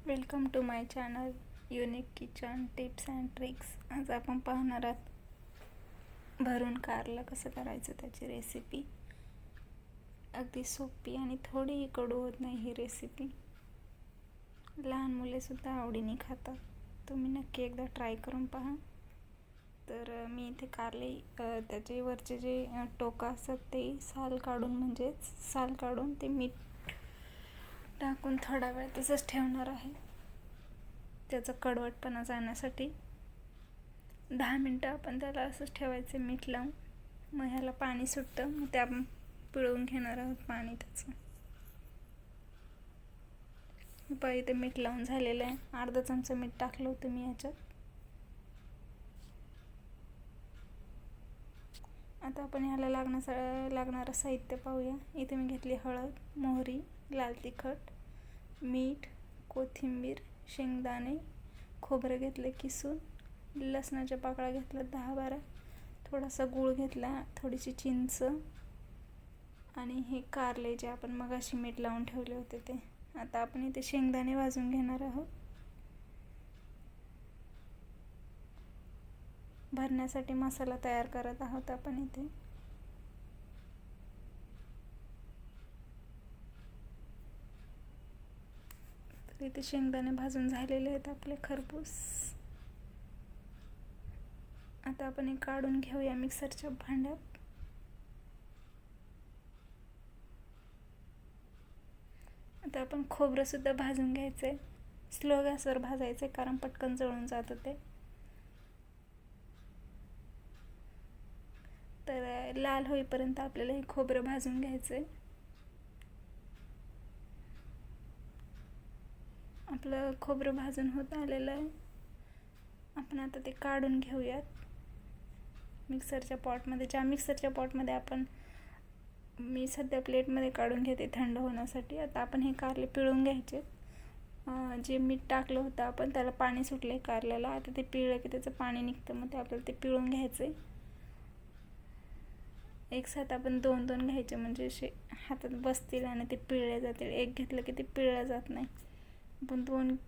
Welcome to my channel unique kitchen tips and tricks. आज आपण पाहणार आहोत भरून कारलं कसं करायचं, त्याची रेसिपी. अगदी सोपी आणि थोडीही कडू होत नाही ही रेसिपी. लहान मुलेसुद्धा आवडीने खातात. तुम्ही नक्की एकदा ट्राय करून पहा. तर मी इथे कारले त्याचे वरचे जे टोकं असतात ते साल काढून ते मीठ टाकून थोडा वेळ तसंच ठेवणार आहे. त्याचा कडवटपणा जाण्यासाठी 10 मिनटं आपण त्याला असंच ठेवायचं मीठ लावून. मग ह्याला पाणी सुटतं, मग ते आपण पिळून घेणार आहोत पाणी त्याचं. इथे मीठ लावून झालेलं आहे. अर्धा चमचा मीठ टाकलं होतं मी ह्याच्यात. आता आपण ह्याला लागणारं साहित्य पाहूया. इथे मी घेतली हळद, मोहरी, लाल तिखट, मीठ, कोथिंबीर, शेंगदाणे, खोबरं घेतलं किसून, लसणाच्या पाकळ्या घेतल्या 10-12, थोडासा गूळ घेतला, थोडीशी चिंच आणि हे कारले जे आपण मगाशी मीठ लावून ठेवले होते ते. आता आपण इथे शेंगदाणे भाजून घेणार आहोत. भरण्यासाठी मसाला तयार करत आहोत आपण इथे. तर इथे शेंगदाणे भाजून झालेले आहेत आपले खरपूस. आता आपण हे काढून घेऊया मिक्सरच्या भांड्यात. आता आपण खोबरं सुद्धा भाजून घ्यायचं आहे. स्लो गॅसवर भाजायचं आहे, कारण पटकन जळून जातं ते. तर लाल होईपर्यंत आपल्याला हे खोबरं भाजून घ्यायचं आहे. आपलं खोबरं भाजून होत आलेलं आहे. आपण आता ते काढून घेऊयात मिक्सरच्या पॉटमध्ये. मिक्सरच्या पॉटमध्ये मी सध्या प्लेटमध्ये काढून घेते थंड होण्यासाठी. आता आपण हे कारले पिळून घ्यायचे. जे मीठ टाकलं होतं आपण त्याला पाणी सुटलं कारल्याला. आता ते पिळलं की त्याचं पाणी निघतं, मग ते आपल्याला ते पिळून घ्यायचं. एक साथ आपण 2-2 घ्यायचे, म्हणजे असे हातात बसतील आणि ते पिळले जातील. एक घेतलं की ते पिळलं जात नाही. आपण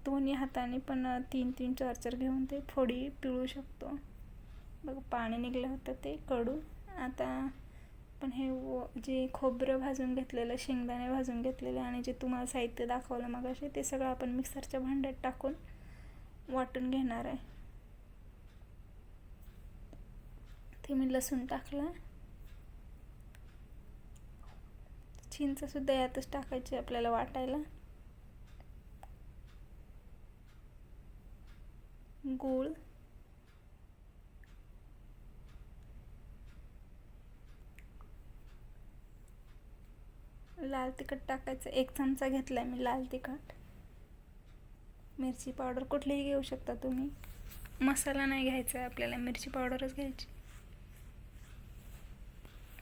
दोन्ही हाताने पण 3-3, 4-4 घेऊन ते फोडी पिळू शकतो. बघ, पाणी निघलं होतं ते कडू. आता पण हे जे खोबरं भाजून घेतलेलं, शेंगदाणे भाजून घेतलेले आणि जे तुम्हाला साहित्य दाखवलं मगाशी, ते सगळं आपण मिक्सरच्या भांड्यात टाकून वाटून घेणार आहे. ते मी लसूण टाकला. चिंचसुद्धा यातच टाकायची आपल्याला वाटायला. गूळ, लाल तिखट टाकायचं. 1 चमचा घेतला मी लाल तिखट. मिरची पावडर कुठलीही घेऊ शकता तुम्ही. मसाला नाही घ्यायचा आहे आपल्याला, मिरची पावडरच घ्यायची.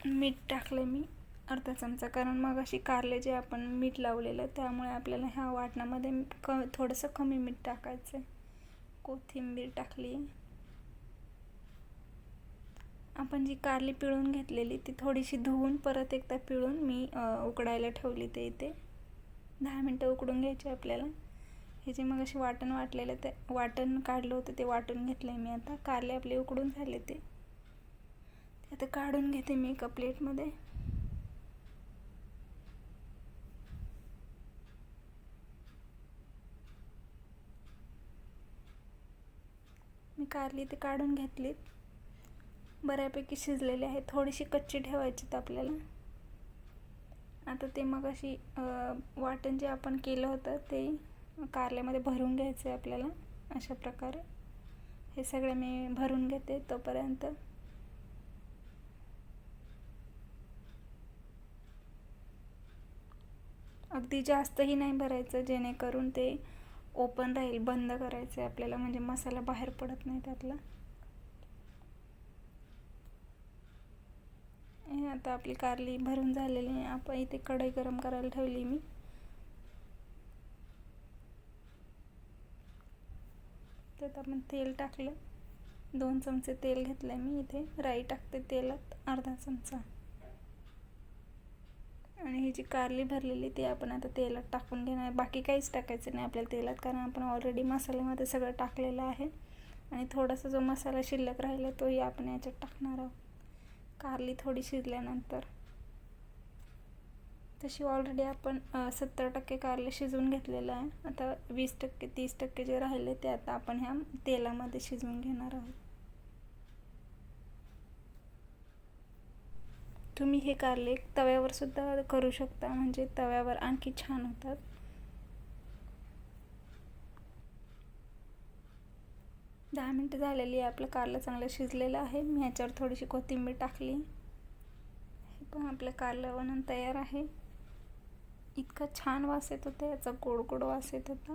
मीठ टाकलं मी अर्धा चमचा, कारण मग अशी कारले जे आपण मीठ लावलेलं, त्यामुळे आपल्याला ह्या वाटणामध्ये थोडंसं कमी मीठ टाकायचं आहे. कोथिंबीर टाकली. आपण जी कारली पिळून घेतलेली ती थोडीशी धुवून परत एकदा पिळून मी उकडायला ठेवली. ते इथे 10 मिनटं उकडून घ्यायचे आपल्याला. हे जे मग असे वाटण काढलं होतं ते वाटून घेतलं आहे मी. आता कारले आपले उकडून झाले. ते आता काढून घेते मी एका प्लेटमध्ये. मी कारली ते काढून घेतलीत. बऱ्यापैकी शिजलेले आहे. थोडीशी कच्ची ठेवायची आपल्याला. आता ते मग अशी वाटण जे आपण केलं होतं ते कारल्यामध्ये भरून घ्यायचं आहे आपल्याला. अशा प्रकारे हे सगळं मी भरून घेते. तोपर्यंत अगदी जास्तही नाही भरायचं, जेणेकरून ते ओपन राहील. बंद करायचं आहे आपल्याला, म्हणजे मसाला बाहेर पडत नाही त्यातला. आता आपली कारली भरून झालेली आहे. आपण इथे कढई गरम करायला ठेवली मी. त्यात आपण तेल टाकलं. 2 चमचे तेल घेतलं मी इथे. राई टाकते तेलात, अर्धा चमचा. आणि ही जी कारली भरलेली ती आपण आता तेलात टाकून घेणार. बाकी काहीच टाकायचं नाही आपल्याला तेलात, कारण आपण ऑलरेडी मसाल्यामध्ये सगळं टाकलेलं आहे. आणि थोडासा जो मसाला शिल्लक राहिला तोही आपण याच्यात टाकणार आहोत. कारली थोडी शिजल्यानंतर, तशी ऑलरेडी आपण 70% कारले शिजवून घेतलेलं आहे. आता 20% 30% जे राहिले ते आता आपण ह्या तेलामध्ये शिजवून घेणार आहोत. तुम्ही हे कारले तव्यावर सुद्धा करू शकता, म्हणजे तव्यावर आणखी छान होतात. दहा मिनटं झालेली आहे, आपलं कारलं चांगलं शिजलेलं आहे. मी ह्याच्यावर थोडीशी कोथिंबीर टाकली. हे पण आपलं कारलं बनवून तयार आहे. इतका छान वास येत होता, याचा गोड गोड वास येत होता.